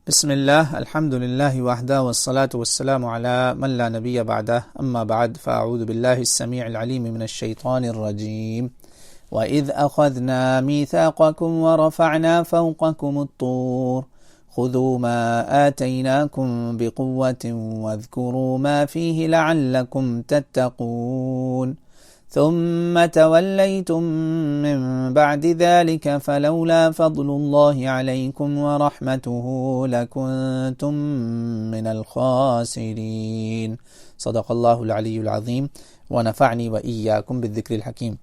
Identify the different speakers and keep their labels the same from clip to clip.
Speaker 1: بسم الله الحمد لله وحده والصلاة والسلام على من لا نبي بعده أما بعد فأعوذ بالله السميع العليم من الشيطان الرجيم وإذ أخذنا ميثاقكم ورفعنا فوقكم الطور خذوا ما آتيناكم بقوة واذكروا ما فيه لعلكم تتقون ثم توليتم من بعد ذلك فلولا فضل الله عليكم ورحمته لكنتم من الخاسرين صدق الله العلي العظيم ونفعني وإياكم بالذكر الحكيم۔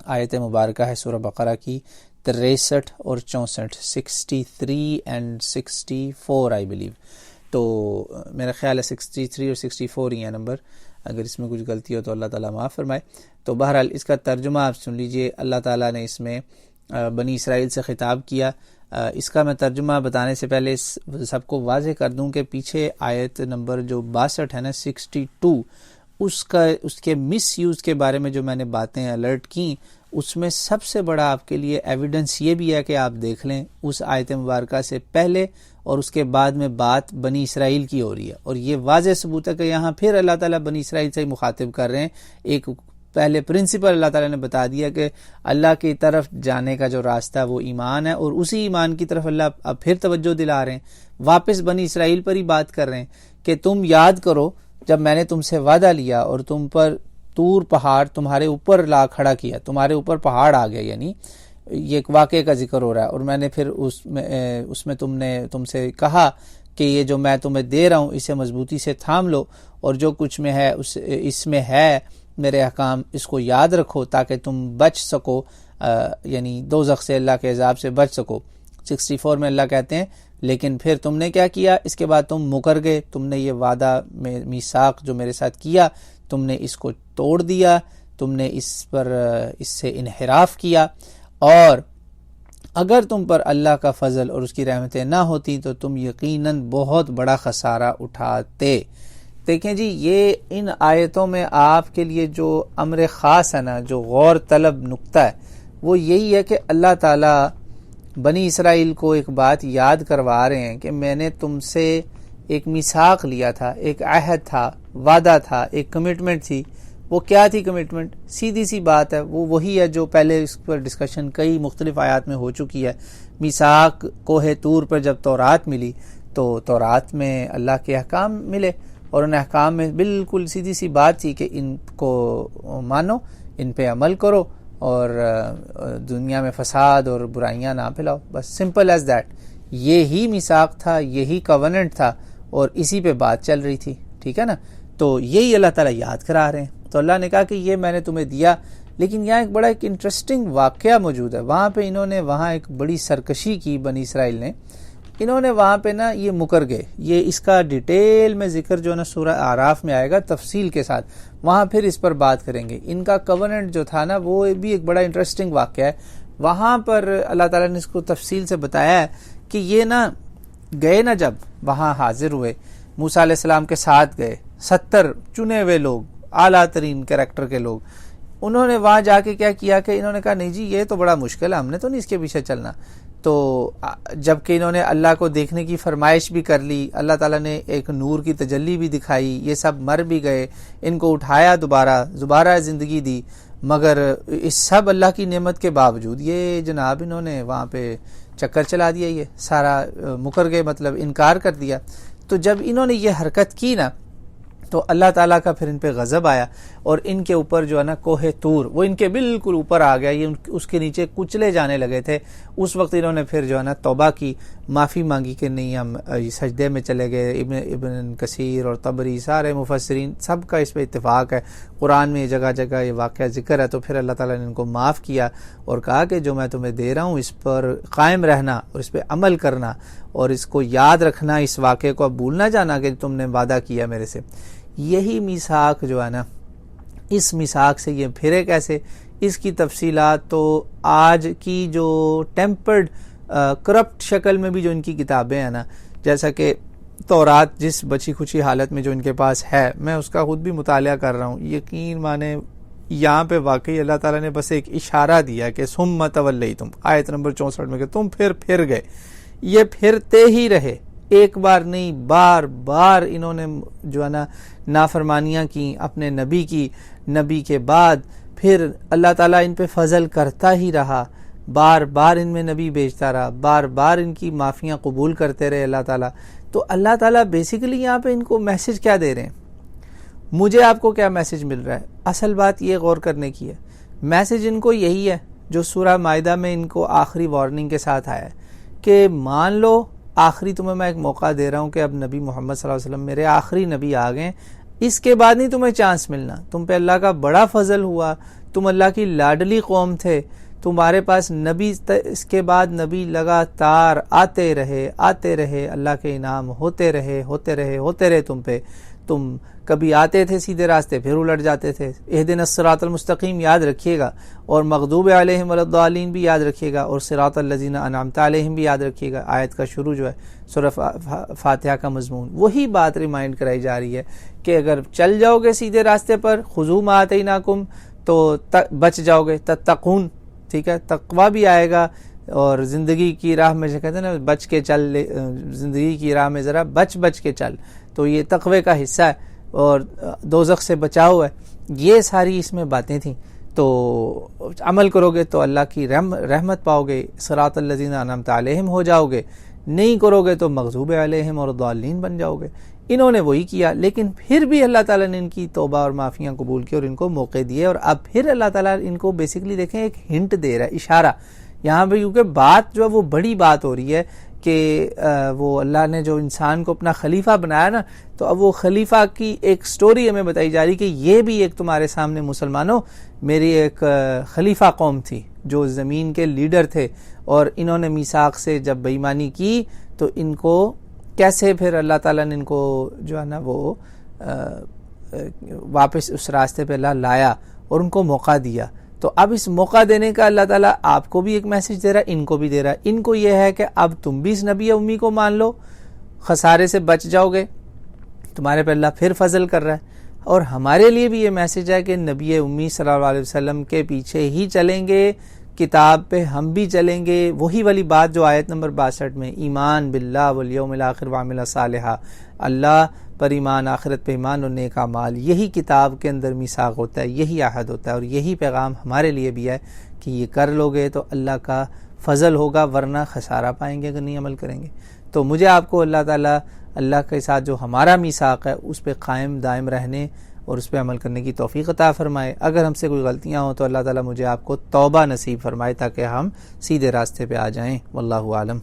Speaker 1: آیت مبارکہ ہے سورہ بقرہ کی 63 اور 64، 63 اینڈ 64 آئی بلیو، تو میرا خیال ہے 63 اور 64 ہی ہے نمبر، اگر اس میں کچھ غلطی ہو تو اللہ تعالیٰ معاف فرمائے۔ تو بہرحال اس کا ترجمہ آپ سن لیجئے۔ اللہ تعالیٰ نے اس میں بنی اسرائیل سے خطاب کیا۔ اس کا میں ترجمہ بتانے سے پہلے سب کو واضح کر دوں کہ پیچھے آیت نمبر جو 62 ہے نا 62، اس کے مس یوز کے بارے میں جو میں نے باتیں الرٹ کی، اس میں سب سے بڑا آپ کے لیے ایویڈنس یہ بھی ہے کہ آپ دیکھ لیں اس آیت مبارکہ سے پہلے اور اس کے بعد میں بات بنی اسرائیل کی ہو رہی ہے، اور یہ واضح ثبوت ہے کہ یہاں پھر اللہ تعالیٰ بنی اسرائیل سے مخاطب کر رہے ہیں۔ ایک پہلے پرنسپل اللہ تعالیٰ نے بتا دیا کہ اللہ کی طرف جانے کا جو راستہ وہ ایمان ہے، اور اسی ایمان کی طرف اللہ اب پھر توجہ دلا رہے ہیں، واپس بنی اسرائیل پر ہی بات کر رہے ہیں کہ تم یاد کرو جب میں نے تم سے وعدہ لیا اور تم پر طور پہاڑ تمہارے اوپر لا کھڑا کیا، تمہارے اوپر پہاڑ آ گیا، یعنی یہ ایک واقعے کا ذکر ہو رہا ہے، اور میں نے پھر اس میں تم سے کہا کہ یہ جو میں تمہیں دے رہا ہوں اسے مضبوطی سے تھام لو، اور جو کچھ میں ہے اس میں ہے میرے احکام، اس کو یاد رکھو تاکہ تم بچ سکو، یعنی دوزخ سے، اللہ کے عذاب سے بچ سکو۔ 64 میں اللہ کہتے ہیں لیکن پھر تم نے کیا کیا، اس کے بعد تم مکر گئے، تم نے یہ وعدہ میثاق جو میرے ساتھ کیا تم نے اس کو توڑ دیا، تم نے اس سے انحراف کیا، اور اگر تم پر اللہ کا فضل اور اس کی رحمتیں نہ ہوتی تو تم یقیناً بہت بڑا خسارہ اٹھاتے۔ دیکھیں جی، یہ ان آیتوں میں آپ کے لیے جو امر خاص ہے نا، جو غور طلب نقطہ ہے، وہ یہی ہے کہ اللہ تعالیٰ بنی اسرائیل کو ایک بات یاد کروا رہے ہیں کہ میں نے تم سے ایک میثاق لیا تھا، ایک عہد تھا، وعدہ تھا، ایک کمٹمنٹ تھی۔ وہ کیا تھی کمٹمنٹ؟ سیدھی سی بات ہے، وہ وہی ہے جو پہلے اس پر ڈسکشن کئی مختلف آیات میں ہو چکی ہے۔ میثاق کوہ طور پر جب تورات ملی تو تورات میں اللہ کے احکام ملے، اور ان احکام میں بالکل سیدھی سی بات تھی کہ ان کو مانو، ان پہ عمل کرو، اور دنیا میں فساد اور برائیاں نہ پھیلاؤ، بس سمپل ایز دیٹ۔ یہی میثاق تھا، یہی کووننٹ تھا، اور اسی پہ بات چل رہی تھی، ٹھیک ہے نا؟ تو یہی اللہ تعالیٰ یاد کرا رہے ہیں۔ تو اللہ نے کہا کہ یہ میں نے تمہیں دیا، لیکن یہاں ایک بڑا ایک انٹرسٹنگ واقعہ موجود ہے۔ وہاں پہ انہوں نے ایک بڑی سرکشی کی بنی اسرائیل نے، انہوں نے وہاں پہ نا یہ مکر گئے۔ یہ اس کا ڈیٹیل میں ذکر جو نا سورہ اعراف میں آئے گا تفصیل کے ساتھ، وہاں پھر اس پر بات کریں گے۔ ان کا کووننٹ جو تھا نا وہ بھی ایک بڑا انٹرسٹنگ واقعہ ہے۔ وہاں پر اللہ تعالیٰ نے اس کو تفصیل سے بتایا ہے کہ یہ نا گئے نا، جب وہاں حاضر ہوئے موسیٰ علیہ السلام کے ساتھ گئے 70 چنے ہوئے لوگ، اعلیٰ ترین کریکٹر کے لوگ، انہوں نے وہاں جا کے کیا کیا کہ انہوں نے کہا نہیں جی یہ تو بڑا مشکل ہے، ہم نے تو نہیں اس کے پیچھے چلنا۔ تو جب کہ انہوں نے اللہ کو دیکھنے کی فرمائش بھی کر لی، اللہ تعالیٰ نے ایک نور کی تجلی بھی دکھائی، یہ سب مر بھی گئے، ان کو اٹھایا دوبارہ زندگی دی، مگر اس سب اللہ کی نعمت کے باوجود یہ جناب انہوں نے وہاں پہ چکر چلا دیا، یہ سارا مکر گئے، مطلب انکار کر دیا۔ تو جب انہوں نے یہ حرکت کی نا تو اللہ تعالیٰ کا پھر ان پہ غضب آیا، اور ان کے اوپر جو ہے نا کوہ طور وہ ان کے بالکل اوپر آ گیا، یہ اس کے نیچے کچلے جانے لگے تھے۔ اس وقت انہوں نے پھر جو ہے نا توبہ کی، معافی مانگی کہ نہیں ہم سجدے میں چلے گئے۔ ابن کثیر اور طبری سارے مفسرین سب کا اس پہ اتفاق ہے، قرآن میں جگہ جگہ یہ واقعہ ذکر ہے۔ تو پھر اللہ تعالیٰ نے ان کو معاف کیا اور کہا کہ جو میں تمہیں دے رہا ہوں اس پر قائم رہنا اور اس پہ عمل کرنا، اور اس کو یاد رکھنا، اس واقعے کو اب بھول نہ جانا کہ تم نے وعدہ کیا میرے سے۔ یہی میثاق جو ہے نا، اس میثاق سے یہ پھرے کیسے، اس کی تفصیلات تو آج کی جو ٹیمپرڈ کرپٹ شکل میں بھی جو ان کی کتابیں ہیں نا، جیسا کہ تورات جس بچی کھچی حالت میں جو ان کے پاس ہے، میں اس کا خود بھی مطالعہ کر رہا ہوں، یقین مانے یہاں پہ واقعی اللہ تعالیٰ نے بس ایک اشارہ دیا کہ ثم تولیتم، آیت نمبر 64 میں کہ تم پھر گئے، یہ پھرتے ہی رہے، ایک بار نہیں، بار بار انہوں نے جو ہے نا نافرمانیاں کی اپنے نبی کی، نبی کے بعد پھر اللہ تعالیٰ ان پہ فضل کرتا ہی رہا، بار بار ان میں نبی بھیجتا رہا، بار بار ان کی معافیاں قبول کرتے رہے اللہ تعالیٰ. تو اللہ تعالیٰ بیسیکلی یہاں پہ ان کو میسج کیا دے رہے ہیں؟ مجھے آپ کو کیا میسج مل رہا ہے؟ اصل بات یہ غور کرنے کی ہے. میسج ان کو یہی ہے جو سورہ مائدہ میں ان کو آخری وارننگ کے ساتھ آیا ہے کہ مان لو آخری تمہیں میں ایک موقع دے رہا ہوں کہ اب نبی محمد صلی اللہ علیہ وسلم میرے آخری نبی آ گئے، اس کے بعد نہیں تمہیں چانس ملنا. تم پہ اللہ کا بڑا فضل ہوا، تم اللہ کی لاڈلی قوم تھے، تمہارے پاس نبی، اس کے بعد نبی لگاتار آتے رہے، اللہ کے انعام ہوتے رہے تم پہ. تم کبھی آتے تھے سیدھے راستے، پھر الٹ جاتے تھے. اہدنا الصراط المستقیم یاد رکھیے گا، اور مغضوب علیہم ولا الضالین بھی یاد رکھیے گا، اور صراط الذین انعمت علیہم بھی یاد رکھیے گا. آیت کا شروع جو ہے سورہ فاتحہ کا مضمون، وہی بات ریمائنڈ کرائی جا رہی ہے کہ اگر چل جاؤ گے سیدھے راستے پر، خذوا ما آتیناکم، تو بچ جاؤ گے، تتقون، ٹھیک ہے، تقوی بھی آئے گا. اور زندگی کی راہ میں جو کہتے ہیں نا بچ کے چل، زندگی کی راہ میں ذرا بچ کے چل، تو یہ تقوی کا حصہ ہے، اور دوزخ سے بچاؤ ہے. یہ ساری اس میں باتیں تھیں. تو عمل کرو گے تو اللہ کی رحمت پاؤ گے، صراط الذین انعمت علیہم ہو جاؤ گے. نہیں کرو گے تو مغضوب علیہم اور ضالین بن جاؤ گے. انہوں نے وہی کیا، لیکن پھر بھی اللہ تعالیٰ نے ان کی توبہ اور معافیاں قبول کی اور ان کو موقع دیے. اور اب پھر اللہ تعالیٰ ان کو بیسیکلی دیکھیں ایک ہنٹ دے رہا ہے، اشارہ یہاں پہ، کیونکہ بات جو ہے وہ بڑی بات ہو رہی ہے کہ وہ اللہ نے جو انسان کو اپنا خلیفہ بنایا نا، تو اب وہ خلیفہ کی ایک سٹوری ہمیں بتائی جا رہی کہ یہ بھی ایک تمہارے سامنے مسلمانوں میری ایک خلیفہ قوم تھی جو زمین کے لیڈر تھے، اور انہوں نے میثاق سے جب بے ایمانی کی تو ان کو کیسے پھر اللہ تعالیٰ نے ان کو جو ہے نا وہ واپس اس راستے پہ اللہ لایا اور ان کو موقع دیا. تو اب اس موقع دینے کا اللہ تعالیٰ آپ کو بھی ایک میسج دے رہا ہے، ان کو بھی دے رہا ہے. ان کو یہ ہے کہ اب تم بھی اس نبی امی کو مان لو، خسارے سے بچ جاؤ گے، تمہارے پہ اللہ پھر فضل کر رہا ہے. اور ہمارے لیے بھی یہ میسج ہے کہ نبی امی صلی اللہ علیہ وسلم کے پیچھے ہی چلیں گے، کتاب پہ ہم بھی چلیں گے. وہی والی بات جو آیت نمبر 62 میں، ایمان باللہ والیوم الآخر وعمل صالحا، اللہ پر ایمان، آخرت پہ ایمان اور نیک اعمال، یہی کتاب کے اندر میثاق ہوتا ہے، یہی عہد ہوتا ہے. اور یہی پیغام ہمارے لیے بھی ہے کہ یہ کر لو گے تو اللہ کا فضل ہوگا، ورنہ خسارہ پائیں گے اگر نہیں عمل کریں گے. تو مجھے آپ کو اللہ تعالیٰ اللہ کے ساتھ جو ہمارا میثاق ہے اس پہ قائم دائم رہنے اور اس پہ عمل کرنے کی توفیق عطا فرمائے. اگر ہم سے کوئی غلطیاں ہوں تو اللہ تعالیٰ مجھے آپ کو توبہ نصیب فرمائے تاکہ ہم سیدھے راستے پہ آ جائیں. واللہ عالم.